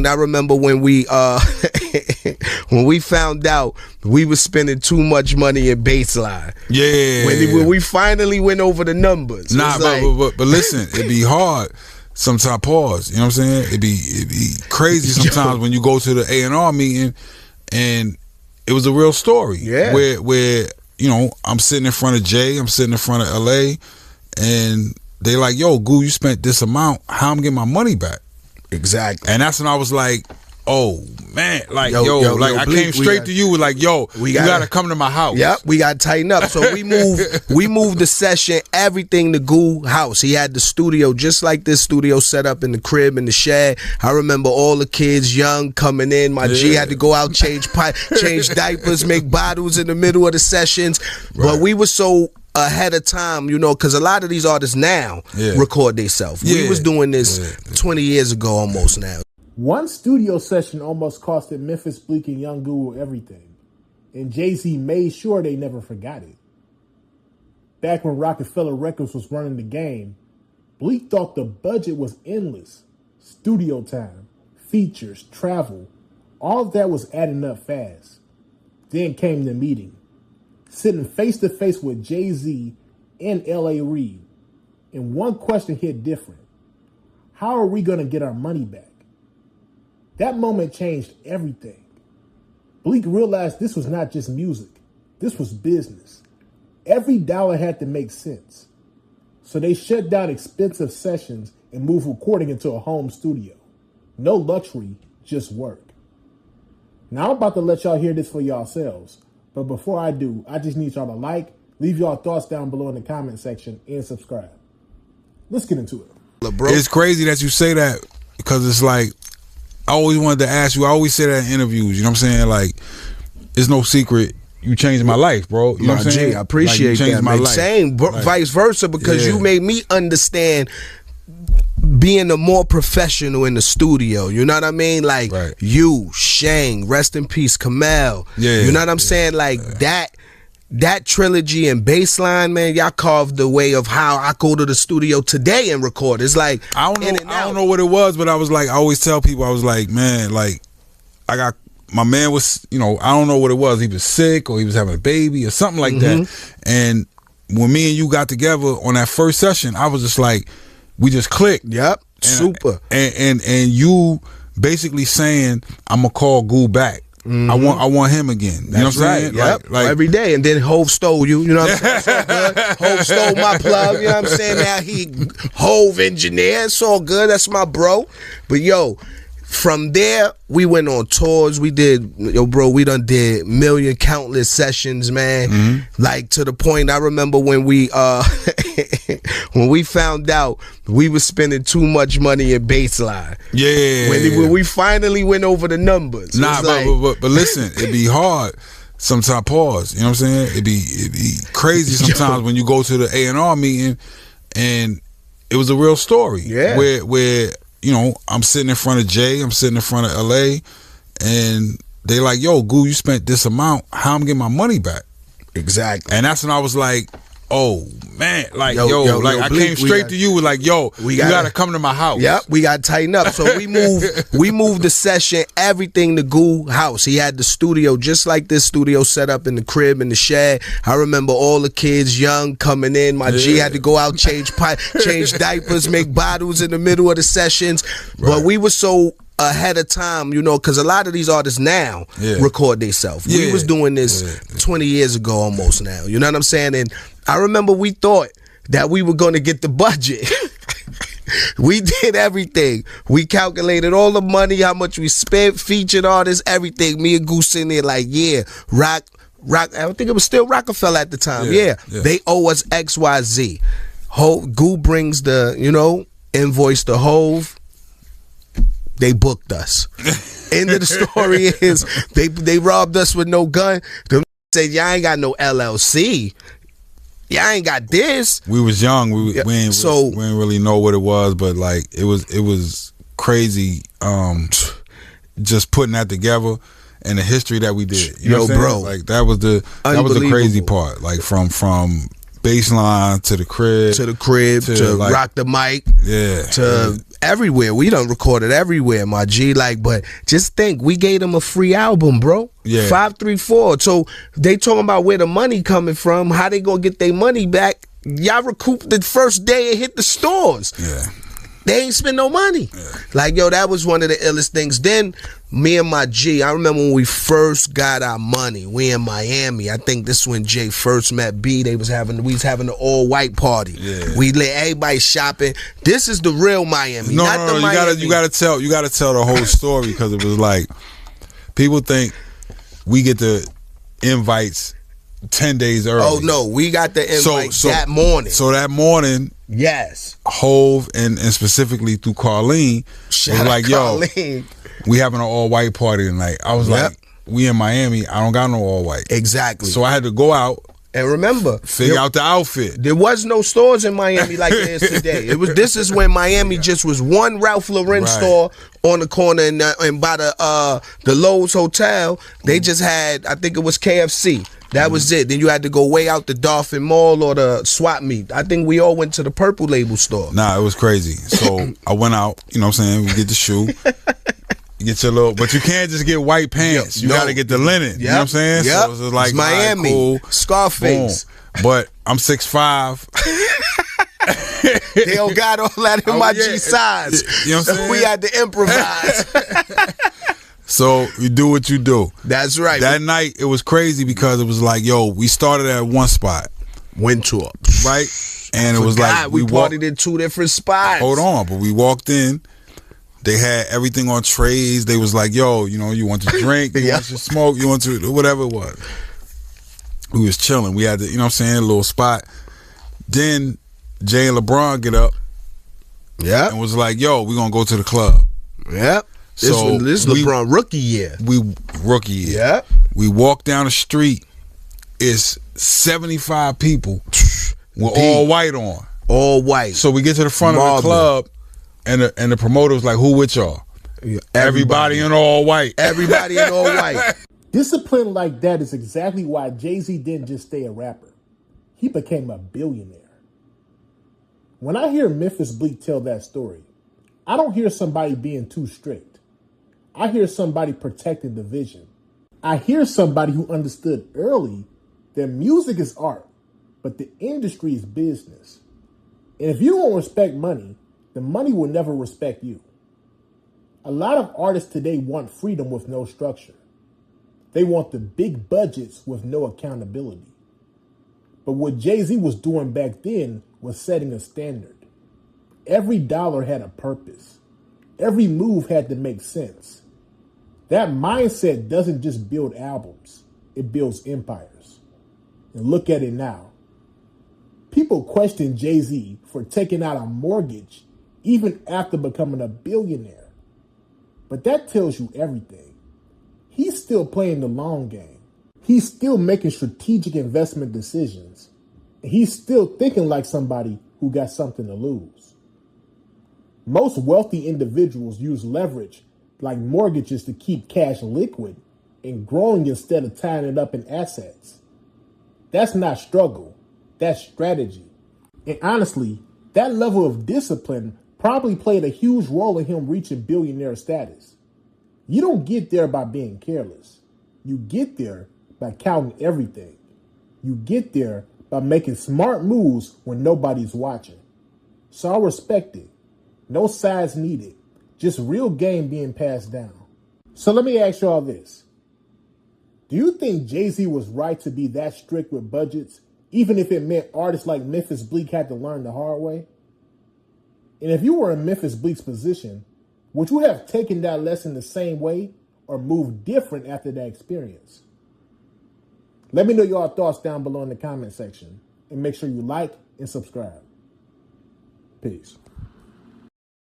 And I remember when we when we found out we were spending too much money in baseline. Yeah. When we finally went over the numbers. Nah, but listen, it'd be hard. Sometimes pause. You know what I'm saying? It'd be crazy sometimes when you go to the A&R meeting and it was a real story. Yeah. Where you know, I'm sitting in front of Jay, I'm sitting in front of LA, and they like, yo, Goo, you spent this amount. How I'm getting my money back? Exactly. And that's when I was like, oh man, like yo, I Bleek, came straight to you with like, yo, you gotta come to my house. Yep, we gotta tighten up. So we moved the session, everything to Goo house. He had the studio just like this studio set up in the crib in the shed. I remember all the kids young coming in. My G had to go out, change diapers, make bottles in the middle of the sessions. Right. But we were so ahead of time, you know, because a lot of these artists now record themselves. We was doing this 20 years ago almost now. One studio session almost costed Memphis Bleek and Young Guru everything, and Jay-Z made sure they never forgot it. Back when Rocafella Records was running the game, Bleek thought the budget was endless. Studio time, features, travel, all of that was adding up fast. Then came the meeting. Sitting face to face with Jay-Z and L.A. Reid. And one question hit different. How are we going to get our money back? That moment changed everything. Bleek realized this was not just music. This was business. Every dollar had to make sense. So they shut down expensive sessions and moved recording into a home studio. No luxury, just work. Now I'm about to let y'all hear this for yourselves. But before I do, I just need y'all to like, leave y'all thoughts down below in the comment section, and subscribe. Let's get into it. It's crazy that you say that because it's like, I always wanted to ask you, I always say that in interviews, you know what I'm saying? Like, it's no secret, you changed my life, bro. You know what I'm saying? I appreciate like, you changed that, my man. life. Same, like, vice versa, because you made me understand being a more professional in the studio. You know what I mean? Like you, Shang, rest in peace, Kamal. You know what I'm saying? Like that trilogy and baseline, man, y'all carved the way of how I go to the studio today and record. It's like I don't know what it was, but I was like, I always tell people, I was like, man, like I got my man was, you know, I don't know what it was. He was sick or he was having a baby or something like that. And when me and you got together on that first session, I was just like, we just clicked. Yep. And, super. And you basically saying, I'm gonna call Goo back. I want him again. You know what I'm saying? Yep. Like every day. And then Hove stole you. You know what I'm saying? It's all good. Hove stole my plug. You know what I'm saying? Now he Hove engineer. It's all good. That's my bro. But yo, from there, we went on tours. We did, we done did countless sessions, man. Like to the point, I remember when we when we found out we were spending too much money in baseline. When we finally went over the numbers. Nah, but listen, it'd be hard. Sometimes pause. You know what I'm saying? It'd be crazy sometimes when you go to the A&R meeting and it was a real story. Where you know, I'm sitting in front of Jay, I'm sitting in front of LA, and they like, yo, Goo, you spent this amount. How I'm getting my money back? Exactly. And that's when I was like, oh man, like I came straight to you with like, yo, you gotta come to my house. Yep, we gotta tighten up. So we moved the session, everything to Goo house. He had the studio just like this studio set up in the crib in the shed. I remember all the kids young coming in. My G had to go out, change diapers, make bottles in the middle of the sessions. But we were so ahead of time, you know, because a lot of these artists now record themselves. We was doing this 20 years ago almost now. You know what I'm saying? And I remember we thought that we were going to get the budget. We did everything. We calculated all the money, how much we spent, featured artists, everything. Me and Goose in there like, Rock. I think it was still Rocafella at the time. They owe us XYZ. Goo brings the, invoice to Hove. They booked us. End of the story is they robbed us with no gun. They said, y'all ain't got no LLC. Y'all ain't got this. We was young. We didn't really know what it was, but like it was crazy. Just putting that together and the history that we did. You know what I'm saying? Like that was the crazy part. Like from baseline to the crib to like, rock the mic, to everywhere. We done recorded everywhere, my G. Like, but just think, we gave them a free album, bro. Yeah. 534. So they talking about where the money coming from, how they gonna get their money back. Y'all recouped the first day it hit the stores. Yeah. They ain't spend no money. Yeah. Like, yo, that was one of the illest things. Then me and my G, I remember when we first got our money, we in Miami. I think this when Jay first met B. We was having the all white party. Yeah. We let everybody shopping. This is the real Miami. No, not the Miami. you gotta tell the whole story, because it was like, people think we get the invites 10 days early. Oh no, we got the invite that morning. So that morning, yes, Hove and specifically through Carlene was like, Carlene. yo, we having an all white party tonight. I was like, we in Miami, I don't got no all white. Exactly. So I had to go out and remember, figure out the outfit. There was no stores in Miami like there is today. This is when Miami just was one Ralph Lauren store on the corner, and by the Lowe's Hotel, they just had, I think it was KFC. That was it. Then you had to go way out the Dolphin Mall or the Swap Meet. I think we all went to the Purple Label store. Nah, it was crazy. So I went out, you know what I'm saying? We get the shoe. You get your little, but you can't just get white pants. You gotta get the linen. Yep. You know what I'm saying? Yep. So it's like, it's Miami, right, cool. Scarface. Boom. But I'm 6'5". They don't got all that in my G size. You know what I'm saying? We had to improvise. So you do what you do. That's right. That night it was crazy because it was like, yo, we started at one spot, Winthorpe, right? And it was like we partied in two different spots. Hold on, but we walked in. They had everything on trays. They was like, yo, you know, you want to drink, you want to smoke, you want to whatever it was. We was chilling. We had the, you know what I'm saying, a little spot. Then Jay and LeBron get up, and was like, yo, we gonna go to the club. Yep. So this LeBron rookie year. Rookie year. Yeah. We walk down the street. It's 75 people with all white on. All white. So we get to the front of the club, and the promoter was like, "Who with y'all?" Everybody in all white. Everybody in all white. Discipline like that is exactly why Jay-Z didn't just stay a rapper. He became a billionaire. When I hear Memphis Bleek tell that story, I don't hear somebody being too strict. I hear somebody protecting the vision. I hear somebody who understood early that music is art, but the industry is business. And if you don't respect money, the money will never respect you. A lot of artists today want freedom with no structure. They want the big budgets with no accountability. But what Jay-Z was doing back then was setting a standard. Every dollar had a purpose. Every move had to make sense. That mindset doesn't just build albums, it builds empires. And look at it now. People question Jay-Z for taking out a mortgage even after becoming a billionaire. But that tells you everything. He's still playing the long game. He's still making strategic investment decisions. And he's still thinking like somebody who got something to lose. Most wealthy individuals use leverage like mortgages to keep cash liquid and growing instead of tying it up in assets. That's not struggle, that's strategy. And honestly, that level of discipline probably played a huge role in him reaching billionaire status. You don't get there by being careless. You get there by counting everything. You get there by making smart moves when nobody's watching. So I respect it. No sides needed. Just real game being passed down. So let me ask y'all this. Do you think Jay-Z was right to be that strict with budgets, even if it meant artists like Memphis Bleek had to learn the hard way? And if you were in Memphis Bleek's position, would you have taken that lesson the same way or moved different after that experience? Let me know your thoughts down below in the comment section, and make sure you like and subscribe. Peace.